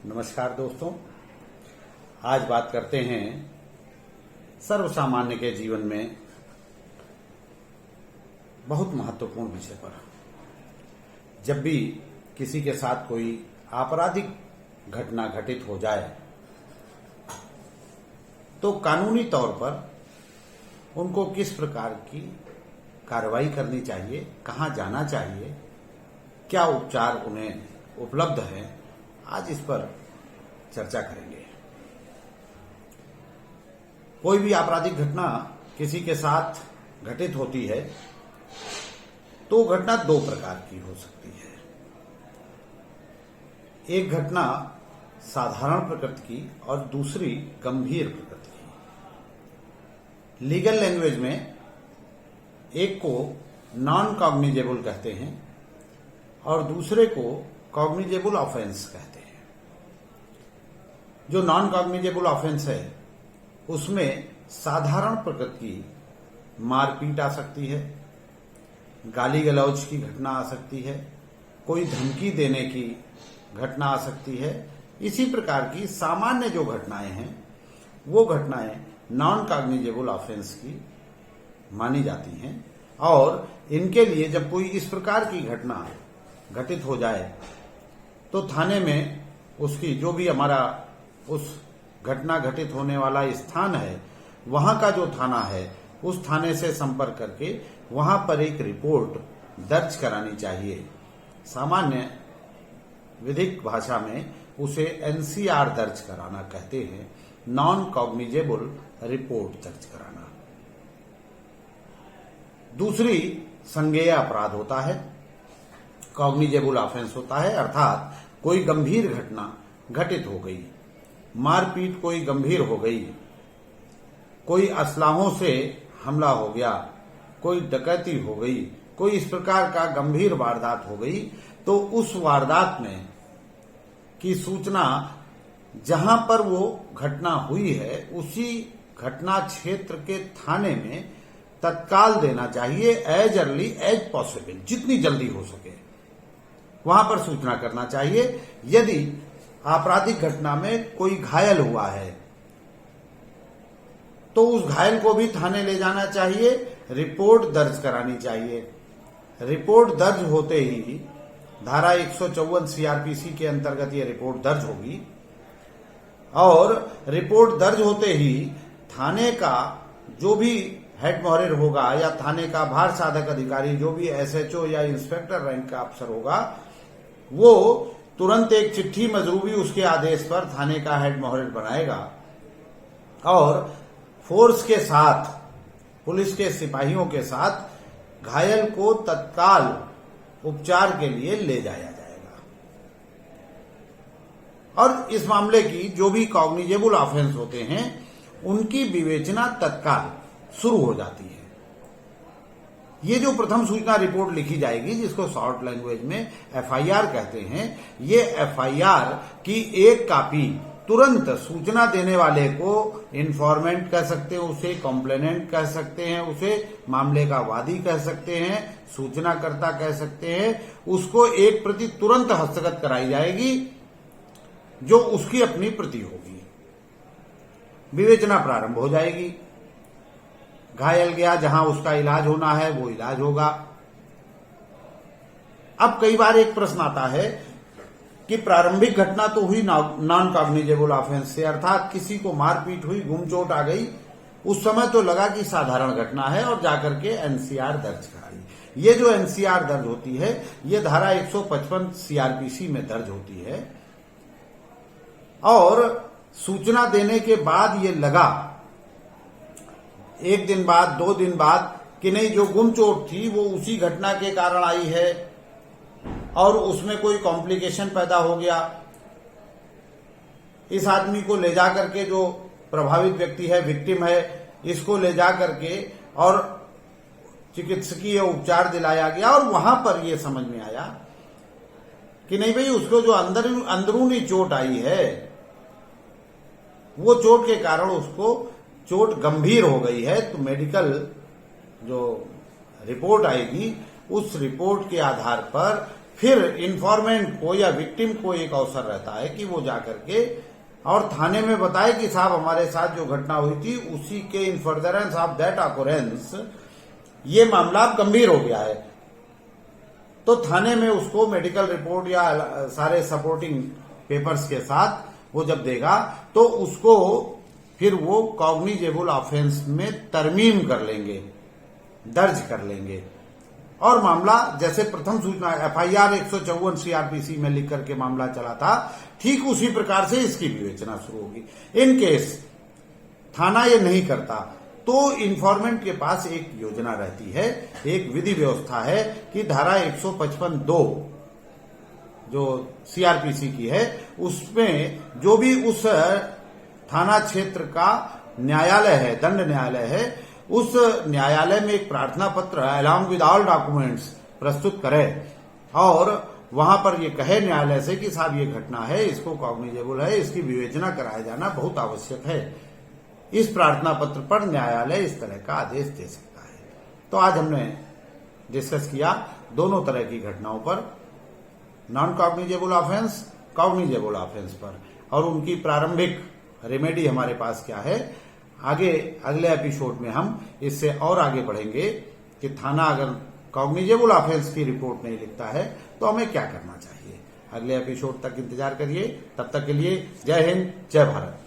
नमस्कार दोस्तों, आज बात करते हैं सर्वसामान्य के जीवन में बहुत महत्वपूर्ण विषय पर। जब भी किसी के साथ कोई आपराधिक घटना घटित हो जाए तो कानूनी तौर पर उनको किस प्रकार की कार्रवाई करनी चाहिए, कहां जाना चाहिए, क्या उपचार उन्हें उपलब्ध है, आज इस पर चर्चा करेंगे। कोई भी आपराधिक घटना किसी के साथ घटित होती है तो घटना दो प्रकार की हो सकती है। एक घटना साधारण प्रकृति की और दूसरी गंभीर प्रकृति की। लीगल लैंग्वेज में एक को नॉन कॉग्निजेबल कहते हैं और दूसरे को कॉग्निजेबल ऑफेंस कहते हैं। जो नॉन कॉग्निजेबल ऑफेंस है उसमें साधारण प्रकृति की मारपीट आ सकती है, गाली गलौज की घटना आ सकती है, कोई धमकी देने की घटना आ सकती है। इसी प्रकार की सामान्य जो घटनाएं हैं वो घटनाएं नॉन कॉग्निजेबल ऑफेंस की मानी जाती हैं और इनके लिए जब कोई इस प्रकार की घटना घटित हो जाए तो थाने में उसकी जो भी हमारा उस घटना घटित होने वाला स्थान है वहां का जो थाना है उस थाने से संपर्क करके वहां पर एक रिपोर्ट दर्ज करानी चाहिए। सामान्य विधिक भाषा में उसे एनसीआर दर्ज कराना कहते हैं, नॉन कॉग्निजेबल रिपोर्ट दर्ज कराना। दूसरी संज्ञेय अपराध होता है, कॉग्निजेबल ऑफेंस होता है, अर्थात कोई गंभीर घटना घटित हो गई, मारपीट कोई गंभीर हो गई, कोई असलाहों से हमला हो गया, कोई डकैती हो गई, कोई इस प्रकार का गंभीर वारदात हो गई तो उस वारदात में की सूचना जहां पर वो घटना हुई है उसी घटना क्षेत्र के थाने में तत्काल देना चाहिए, एज अर्ली एज पॉसिबल, जितनी जल्दी हो सके वहां पर सूचना करना चाहिए। यदि आपराधिक घटना में कोई घायल हुआ है तो उस घायल को भी थाने ले जाना चाहिए, रिपोर्ट दर्ज करानी चाहिए। रिपोर्ट दर्ज होते ही धारा 154 सीआरपीसी के अंतर्गत ये रिपोर्ट दर्ज होगी और रिपोर्ट दर्ज होते ही थाने का जो भी हेड मोहरिर होगा या थाने का भार साधक अधिकारी, जो भी एसएचओ या इंस्पेक्टर रैंक का अफसर होगा, वो तुरंत एक चिट्ठी मजरूबी उसके आदेश पर थाने का हेड मोहरिर बनाएगा और फोर्स के साथ, पुलिस के सिपाहियों के साथ घायल को तत्काल उपचार के लिए ले जाया जाएगा। और इस मामले की जो भी कॉग्निजेबल ऑफेंस होते हैं उनकी विवेचना तत्काल शुरू हो जाती है। ये जो प्रथम सूचना रिपोर्ट लिखी जाएगी, जिसको शॉर्ट लैंग्वेज में एफआईआर कहते हैं, ये एफआईआर की एक कॉपी तुरंत सूचना देने वाले को इन्फॉर्मेंट कह सकते हैं, उसे कॉम्प्लेनेंट कह सकते हैं, उसे मामले का वादी कह सकते हैं, सूचनाकर्ता कह सकते हैं, उसको एक प्रति तुरंत हस्तगत कराई जाएगी जो उसकी अपनी प्रति होगी। विवेचना प्रारंभ हो जाएगी। घायल गया, जहां उसका इलाज होना है वो इलाज होगा। अब कई बार एक प्रश्न आता है कि प्रारंभिक घटना तो हुई नॉन कॉग्निजेबल ऑफेंस से, अर्थात किसी को मारपीट हुई, गुम चोट आ गई, उस समय तो लगा कि साधारण घटना है और जाकर के एनसीआर दर्ज कराई। ये जो एनसीआर दर्ज होती है ये धारा 155 सीआरपीसी में दर्ज होती है और सूचना देने के बाद ये लगा एक दिन बाद, 2 दिन बाद कि नहीं, जो गुम चोट थी वो उसी घटना के कारण आई है और उसमें कोई कॉम्प्लिकेशन पैदा हो गया। इस आदमी को ले जाकर के, जो प्रभावित व्यक्ति है, विक्टिम है, इसको ले जाकर के और चिकित्सकीय उपचार दिलाया गया और वहां पर यह समझ में आया कि नहीं भाई, उसको जो अंदरूनी चोट आई है वो चोट के कारण उसको चोट गंभीर हो गई है। तो मेडिकल जो रिपोर्ट आएगी उस रिपोर्ट के आधार पर फिर इन्फॉर्मेंट को या विक्टिम को एक अवसर रहता है कि वो जाकर के और थाने में बताए कि साहब हमारे साथ जो घटना हुई थी उसी के इन फर्दरेंस ऑफ दैट ऑकरेंस ये मामला गंभीर हो गया है। तो थाने में उसको मेडिकल रिपोर्ट या सारे सपोर्टिंग पेपर्स के साथ वो जब देगा तो उसको फिर वो कॉग्निजेबल ऑफेंस में तरमीम कर लेंगे, दर्ज कर लेंगे। और मामला जैसे प्रथम सूचना एफआईआर 154 सीआरपीसी में लिख करके मामला चला था, ठीक उसी प्रकार से इसकी विवेचना शुरू होगी। इन केस थाना ये नहीं करता तो इन्फॉर्मेंट के पास एक योजना रहती है, एक विधि व्यवस्था है कि धारा 155(2) जो सीआरपीसी की है उसमें जो भी उस थाना क्षेत्र का न्यायालय है, दंड न्यायालय है, उस न्यायालय में एक प्रार्थना पत्र अलॉन्ग विद ऑल डॉक्यूमेंट्स प्रस्तुत करे और वहां पर ये कहे न्यायालय से कि साहब ये घटना है, इसको कॉग्निजेबल है, इसकी विवेचना कराया जाना बहुत आवश्यक है। इस प्रार्थना पत्र पर न्यायालय इस तरह का आदेश दे सकता है। तो आज हमने डिस्कस किया दोनों तरह की घटनाओं पर, non cognizable offence, cognizable offence पर, और उनकी प्रारंभिक रेमेडी हमारे पास क्या है। आगे अगले एपिसोड में हम इससे और आगे बढ़ेंगे कि थाना अगर कॉग्निजेबल ऑफेंस की रिपोर्ट नहीं लिखता है तो हमें क्या करना चाहिए। अगले एपिसोड तक इंतजार करिए। तब तक के लिए जय हिंद, जय भारत।